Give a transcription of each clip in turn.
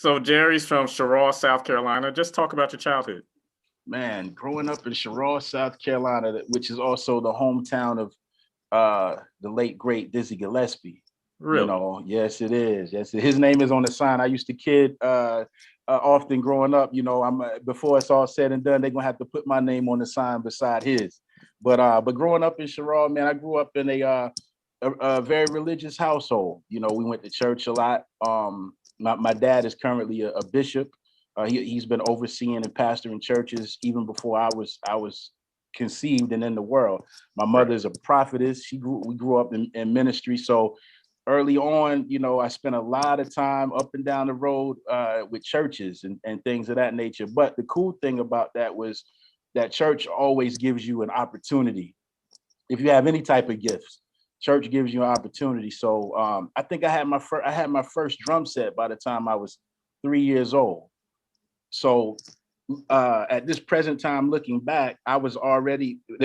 So Jerry's from Cheraw, South Carolina. Just talk about your childhood. Man, growing up in Cheraw, South Carolina, which is also the hometown of the late great Dizzy Gillespie. Really? Yes, it is. Yes, his name is on the sign. I used to kid often growing up. I'm before it's all said and done, they're gonna have to put my name on the sign beside his. But growing up in Cheraw, man, I grew up in a very religious household. We went to church a lot. My dad is currently a bishop. He's been overseeing and pastoring churches even before I was conceived and in the world. My mother is a prophetess. We grew up in ministry. So early on, I spent a lot of time up and down the road with churches and things of that nature. But the cool thing about that was that church always gives you an opportunity. If you have any type of gifts, church gives you an opportunity. So I think I had my first drum set by the time I was 3 years old. So at this present time, looking back, there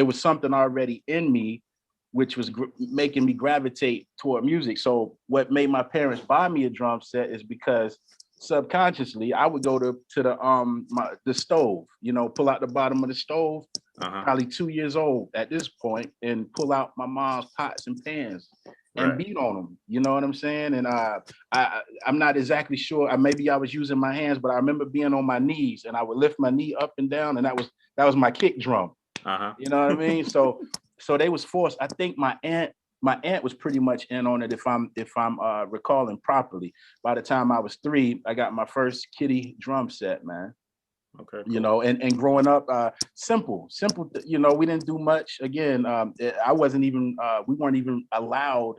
was something already in me, which was making me gravitate toward music. So what made my parents buy me a drum set is because subconsciously I would go to the stove, pull out the bottom of the stove, probably 2 years old at this point, and pull out my mom's pots and pans and beat on them. You know what I'm saying? And I'm not exactly sure. Maybe I was using my hands, but I remember being on my knees and I would lift my knee up and down, and that was my kick drum. You know what I mean? So they was forced. I think my aunt was pretty much in on it, if I'm recalling properly. By the time I was 3, I got my first kiddie drum set, man. Okay. Cool. And growing up, simple. We didn't do much. Again, we weren't even allowed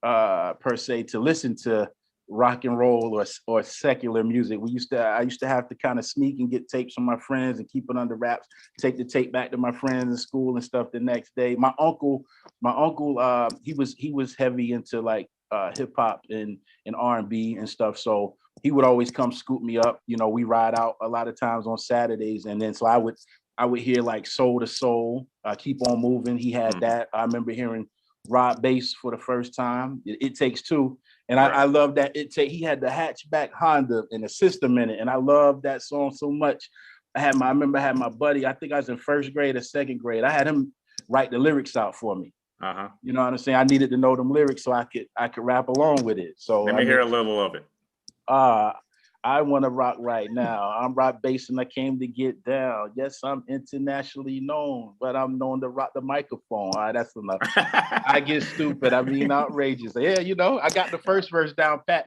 per se to listen to rock and roll or secular music. I used to have to kind of sneak and get tapes from my friends and keep it under wraps, take the tape back to my friends in school and stuff the next day. My uncle, he was heavy into like hip hop and R&B and stuff. So he would always come scoop me up. We ride out a lot of times on Saturdays. And then so I would hear like Soul to Soul, Keep on Moving. He had that. I remember hearing Rod Bass for the first time. It Takes Two. And I love that. He had the hatchback Honda and a system in it. And I love that song so much. I remember I had my buddy, I think I was in first grade or second grade. I had him write the lyrics out for me. You know what I'm saying? I needed to know them lyrics so I could rap along with it. So let me hear a little of it. I want to rock right now. I'm Rod Bass and I came to get down. Yes, I'm internationally known, but I'm known to rock the microphone. All right, that's enough. I get stupid. I mean, outrageous. Yeah, I got the first verse down pat.